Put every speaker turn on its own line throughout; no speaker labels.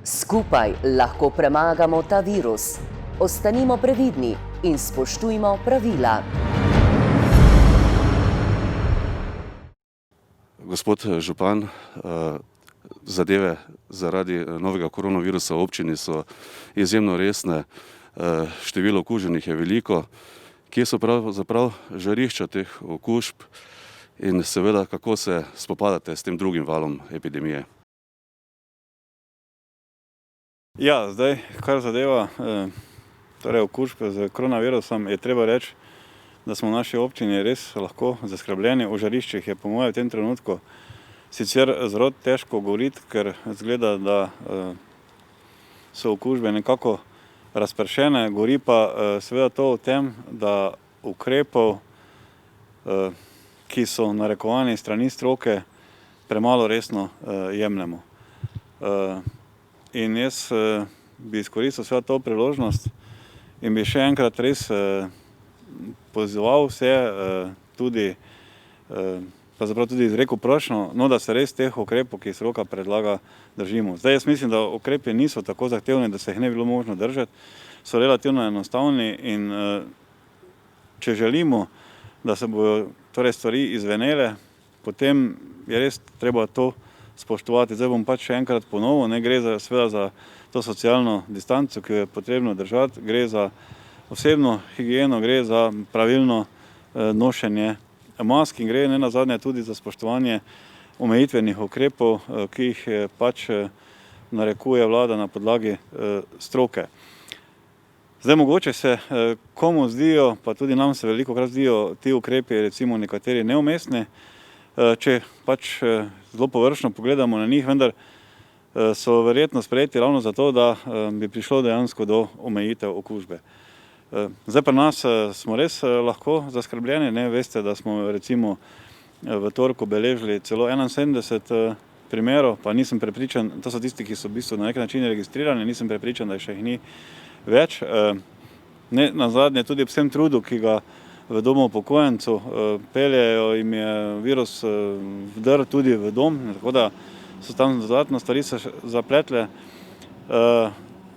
Skupaj lahko premagamo ta virus. Ostanimo previdni in spoštujmo pravila.
Gospod župan, zadeve zaradi novega koronavirusa v občini so izjemno resne, število okuženih je veliko. Kje so pravzaprav žarišča teh okužb in seveda kako se spopadate s tem drugim valom epidemije?
Ja, zdaj, kar zadeva okužbe z koronavirusom, je treba reči, da smo v naši občini res lahko zaskrbljeni. O žariščih je po mojem v tem trenutku sicer zelo težko govoriti, ker izgleda, da so okužbe nekako razpršene, govori pa seveda to o tem, da ukrepov, ki so narekovani strani stroke, premalo resno jemljemo. In jaz bi izkoristil seveda to priložnost in bi še enkrat res pozival vse, pravzaprav tudi izrekel prošnjo, da se res teh ukrepov, ki stroka predlaga, držimo. Zdaj jaz mislim, da ukrepi niso tako zahtevni, da se jih ne bi bilo možno držati, so relativno enostavni in če želimo, da se bodo stvari izvenele, potem je res treba to spoštovati. Zdaj bom pač še enkrat ponovil, ne gre seveda za to socialno distanco, ki jo je potrebno držati, gre za osebno higieno, gre za pravilno nošenje mask in gre nenazadnje tudi za spoštovanje omejitvenih ukrepov, ki jih pač narekuje vlada na podlagi stroke. Zdaj mogoče se komu zdijo, pa tudi nam se velikokrat zdijo ti ukrepi, recimo nekateri neumestni, če pač zelo površno pogledamo na njih, vendar so verjetno sprejeti ravno zato, da bi prišlo dejansko do omejitev okužbe. Zdaj pri nas smo res lahko zaskrbljeni, veste, da smo recimo v torku beležili celo 71 primerov, pa nisem prepričan, to so tisti, ki so v bistvu na nek način registrirani, nisem prepričan, da še jih ni več. Nazadnje tudi ob vsem trudu, ki ga v domu upokojencev peljejo, jim je virus vdrl tudi v dom, tako da so tam dodatno stvari se zapletle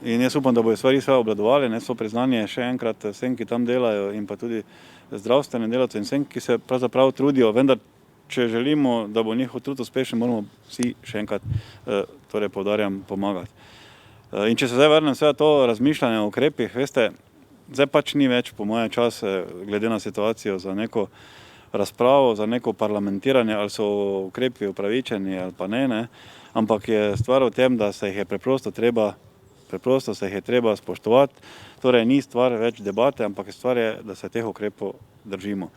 in jaz upam, da bodo stvari vse obvladovali. So priznanje še enkrat vsem, ki tam delajo in pa tudi zdravstvenim delavcem in vsem, ki se pravzaprav trudijo, vendar če želimo, da bo njihov trud uspešen, moramo vsi še enkrat, poudarjam, pomagati. In če se zdaj vrnem vse to razmišljanje o ukrepih, veste, zdaj pač ni več po mojem čas, glede na situacijo, za neko razpravo, za neko parlamentiranje, ali so ukrepi upravičeni ali pa ne, ampak je stvar v tem, da se jih je preprosto treba spoštovati, torej ni stvar več debate, ampak stvar je, da se teh ukrepov držimo.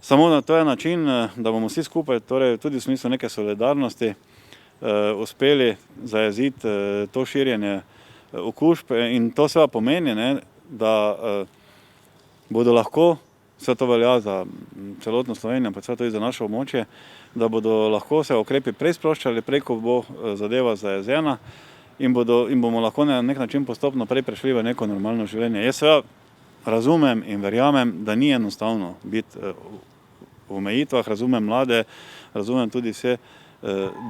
Samo na to je način, da bomo vsi skupaj, tudi v smislu neke solidarnosti, uspeli zajeziti to širjenje okužb in to seveda pomeni, da bodo lahko, vse to velja za celotno Slovenijo, pa tudi za naše območje, da bodo lahko se ukrepi prej sproščali, prej ko bo zadeva zajezena in bomo lahko na nek način postopno prej prešli v neko normalno življenje. Jaz seveda razumem in verjamem, da ni enostavno biti v omejitvah, razumem mlade, razumem tudi vse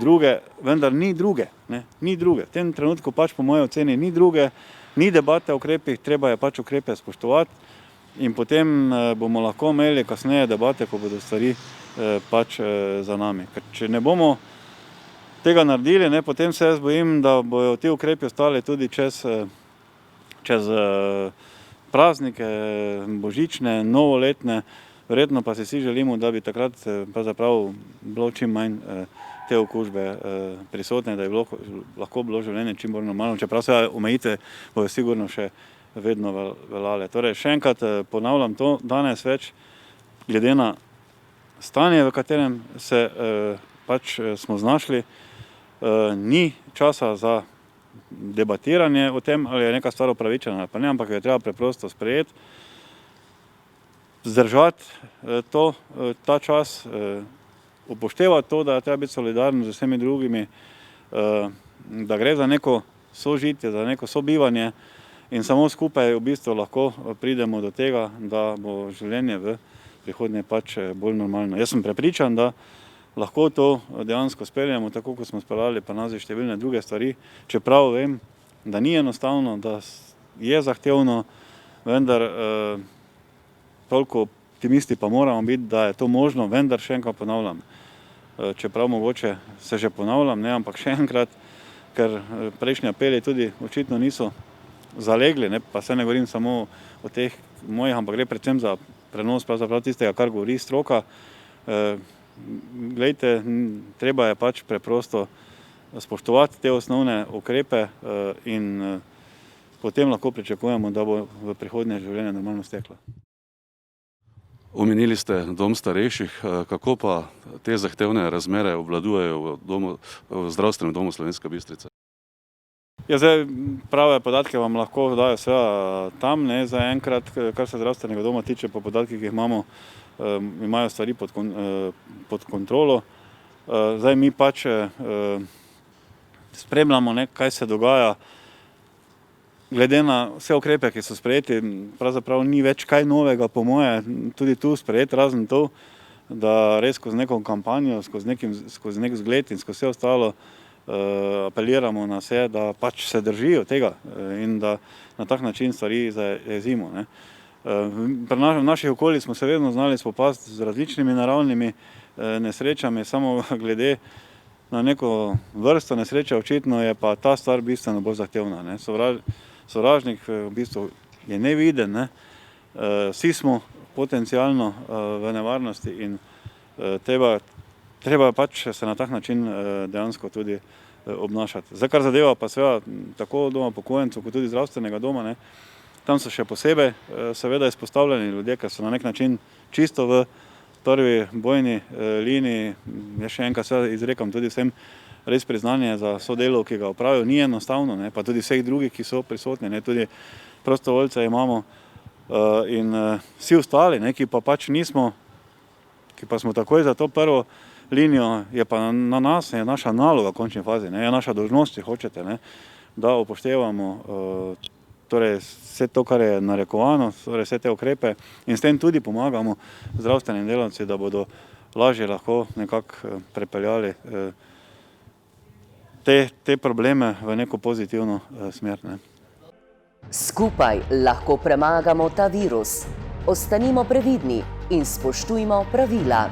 druge, vendar ni druge. V tem trenutku pač po moji oceni ni druge, ni debate o ukrepih, treba je pač ukrepe spoštovati in potem bomo lahko imeli kasneje debate, ko bodo stvari pač za nami. Ker če ne bomo tega naredili, potem se jaz bojim, da bojo ti ukrepi ostali tudi čez praznike, božične, novoletne, verjetno pa si vsi želimo, da bi takrat pravzaprav bilo čim manj te okužbe prisotne, da je lahko bilo življenje čim bolj normalno, čeprav se omejitve bojo sigurno še vedno veljale. Torej, še enkrat ponavljam to, danes več, glede na stanje, v katerem se pač smo znašli, ni časa za debatiranje o tem, ali je neka stvar upravičena ali pa ne, ampak jo je treba preprosto sprejeti, zdržati ta čas, upoštevati to, da je treba biti solidaren z vsemi drugimi, da gre za neko sožitje, za neko sobivanje in samo skupaj v bistvu lahko pridemo do tega, da bo življenje v prihodnje pač bolj normalno. Jaz sem prepričan, da lahko to dejansko speljemo, tako kot smo speljali pa nazi številne druge stvari, čeprav vem, da ni enostavno, da je zahtevno, vendar toliko optimisti pa moramo biti, da je to možno, vendar še enkrat ponavljam. Čeprav mogoče se že ponavljam, ne, ampak še enkrat, ker prejšnji apeli tudi očitno niso zalegli, ne, pa se ne govorim samo o teh mojih, ampak gre predvsem za prenos pravzaprav tistega, kar govori stroka. Glejte, treba je pač preprosto spoštovati te osnovne ukrepe in potem lahko pričakujemo, da bo v prihodnje življenje normalno steklo.
Omenili ste dom starejših, kako pa te zahtevne razmere obvladujejo v zdravstvenem domu Slovenska Bistrica?
Ja, zdaj prave podatke vam lahko dajo seveda tam, ne, za enkrat, kar se zdravstvenega doma tiče, po podatkih, ki jih imamo, imajo stvari pod kontrolo. Zdaj mi pač spremljamo, ne, kaj se dogaja. Glede na vse ukrepe, ki so sprejeti, pravzaprav ni več kaj novega, po moje, tudi tu sprejeti, razen to, da res skozi neko kampanjo, skozi nek zgled in skozi vse ostalo apeliramo na vse, da pač se držijo tega in da na tak način stvari zajezimo, ne. V naših okoljih smo se vedno znali spopasti z različnimi naravnimi nesrečami, samo glede na neko vrsto nesreče očitno je pa ta stvar bistveno bolj zahtevna, ne. Sovražnik v bistvu je neviden, ne. Vsi smo potencialno v nevarnosti in treba pač se na tak način dejansko tudi obnašati. Zdaj, kar zadeva pa seveda tako doma upokojencev kot tudi zdravstvenega doma, ne, tam so še posebej seveda izpostavljeni ljudje, ker so na nek način čisto v prvi bojni liniji. Jaz še enkrat seveda izrekam tudi vsem res priznanje za sodelo, ki ga opravijo, ni enostavno, ne, pa tudi vseh drugih, ki so prisotni, ne, tudi prostovoljce imamo in vsi ostali, ne, ki pa pač nismo, ki pa smo takoj za to prvo linijo, je pa na nas, je naša naloga v končni fazi, ne, je naša dolžnost, če hočete, ne, da upoštevamo torej vse to, kar je narekovano, torej vse te ukrepe in s tem tudi pomagamo zdravstvenim delavcem, da bodo lažje lahko nekako prepeljali te probleme v neko pozitivno smer, ne.
Skupaj lahko premagamo ta virus. Ostanimo previdni in spoštujmo pravila.